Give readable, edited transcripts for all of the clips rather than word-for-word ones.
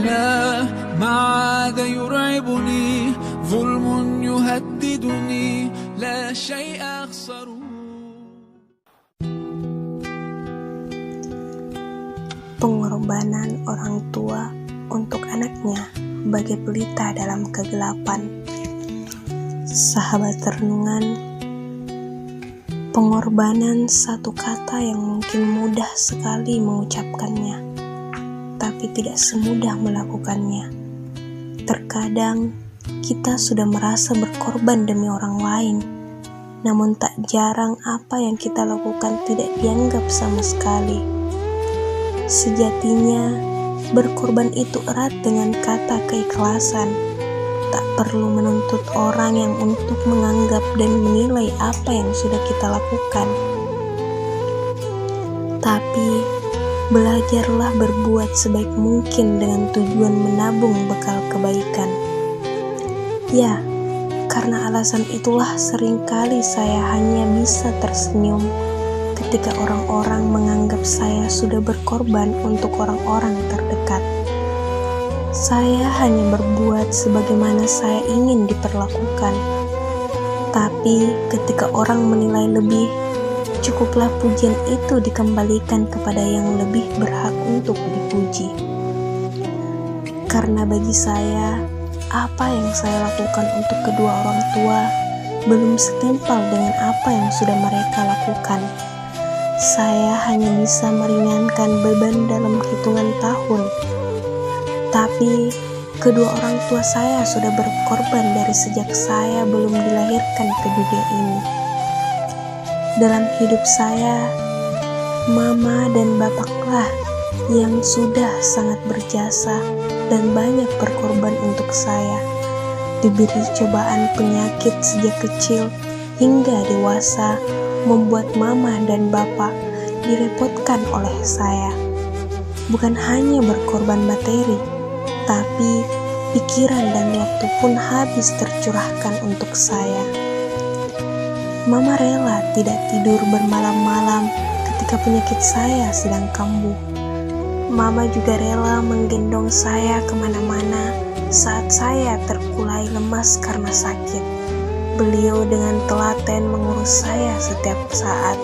لا ما عاد يرعبني ظلم يهددني لا شيء أخسره. Pengorbanan orang tua untuk anaknya bagai pelita dalam kegelapan. Sahabat renungan, pengorbanan satu kata yang mungkin mudah sekali mengucapkannya, tapi tidak semudah melakukannya. Terkadang kita sudah merasa berkorban demi orang lain, namun tak jarang apa yang kita lakukan tidak dianggap sama sekali. Sejatinya, berkorban itu erat dengan kata keikhlasan. Tak perlu menuntut orang yang untuk menganggap dan menilai apa yang sudah kita lakukan. Tapi, belajarlah berbuat sebaik mungkin dengan tujuan menabung bekal kebaikan. Ya, karena alasan itulah seringkali saya hanya bisa tersenyum ketika orang-orang menganggap saya sudah berkorban untuk orang-orang terdekat. Saya hanya berbuat sebagaimana saya ingin diperlakukan. Tapi ketika orang menilai lebih, cukuplah pujian itu dikembalikan kepada yang lebih berhak untuk dipuji. Karena bagi saya, apa yang saya lakukan untuk kedua orang tua belum setimpal dengan apa yang sudah mereka lakukan. Saya hanya bisa meringankan beban dalam hitungan tahun. Tapi, kedua orang tua saya sudah berkorban dari sejak saya belum dilahirkan ke dunia ini. Dalam hidup saya, mama dan bapaklah yang sudah sangat berjasa dan banyak berkorban untuk saya. Diberi cobaan penyakit sejak kecil hingga dewasa, membuat mama dan bapak direpotkan oleh saya. Bukan hanya berkorban materi, tapi pikiran dan waktu pun habis tercurahkan untuk saya. Mama rela tidak tidur bermalam-malam ketika penyakit saya sedang kambuh. Mama juga rela menggendong saya kemana-mana saat saya terkulai lemas karena sakit. Beliau dengan telaten mengurus saya setiap saat.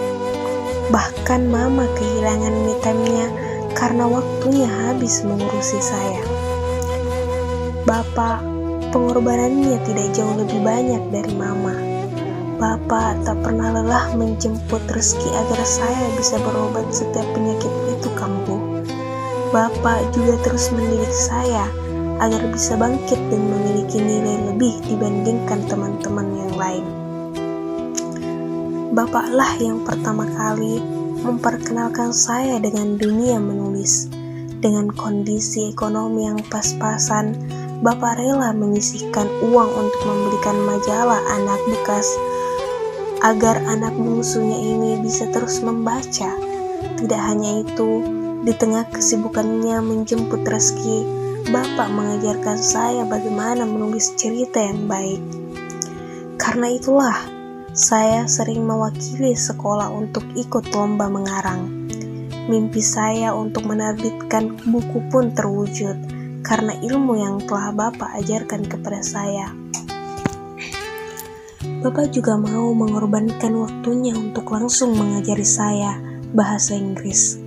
Bahkan mama kehilangan me time-nya karena waktunya habis mengurusi saya. Bapak, pengorbanannya tidak jauh lebih banyak dari mama. Bapak tak pernah lelah menjemput rezeki agar saya bisa berobat setiap penyakit itu kambuh. Bapak juga terus mendidik saya agar bisa bangkit dan memiliki nilai lebih dibandingkan teman-teman yang lain. Bapaklah yang pertama kali memperkenalkan saya dengan dunia menulis. Dengan kondisi ekonomi yang pas-pasan, Bapak rela menyisihkan uang untuk membelikan majalah anak bekas agar anak bungsunya ini bisa terus membaca. Tidak hanya itu, di tengah kesibukannya menjemput rezeki, Bapak mengajarkan saya bagaimana menulis cerita yang baik. Karena itulah, saya sering mewakili sekolah untuk ikut lomba mengarang. Mimpi saya untuk menerbitkan buku pun terwujud, karena ilmu yang telah Bapak ajarkan kepada saya. Bapak juga mau mengorbankan waktunya untuk langsung mengajari saya bahasa Inggris.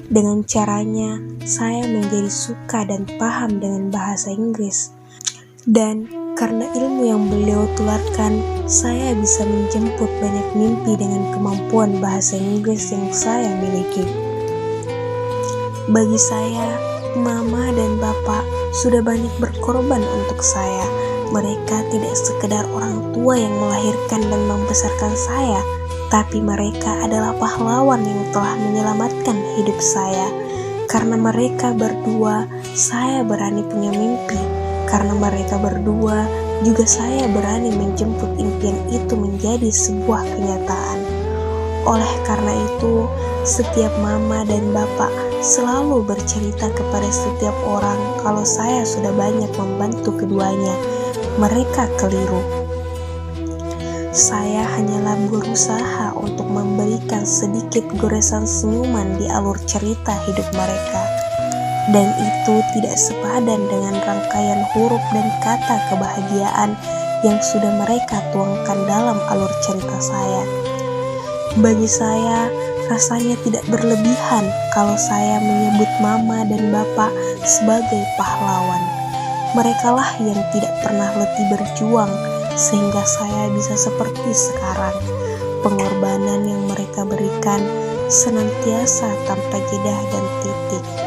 Dengan caranya, saya menjadi suka dan paham dengan bahasa Inggris. Dan karena ilmu yang beliau tularkan, saya bisa menjemput banyak mimpi dengan kemampuan bahasa Inggris yang saya miliki. Bagi saya, mama dan bapak sudah banyak berkorban untuk saya. Mereka tidak sekedar orang tua yang melahirkan dan membesarkan saya, tapi mereka adalah pahlawan yang telah menyelamatkan hidup saya. Karena mereka berdua, saya berani punya mimpi. Karena mereka berdua, juga saya berani menjemput impian itu menjadi sebuah kenyataan. Oleh karena itu, setiap mama dan bapak selalu bercerita kepada setiap orang kalau saya sudah banyak membantu keduanya. Mereka keliru. Saya hanyalah berusaha untuk memberikan sedikit goresan senyuman di alur cerita hidup mereka. dan itu tidak sepadan dengan rangkaian huruf dan kata kebahagiaan yang sudah mereka tuangkan dalam alur cerita saya. Bagi saya, rasanya tidak berlebihan kalau saya menyebut mama dan bapak sebagai pahlawan. Merekalah yang tidak pernah letih berjuang sehingga saya bisa seperti sekarang. Pengorbanan yang mereka berikan senantiasa tanpa jeda dan titik.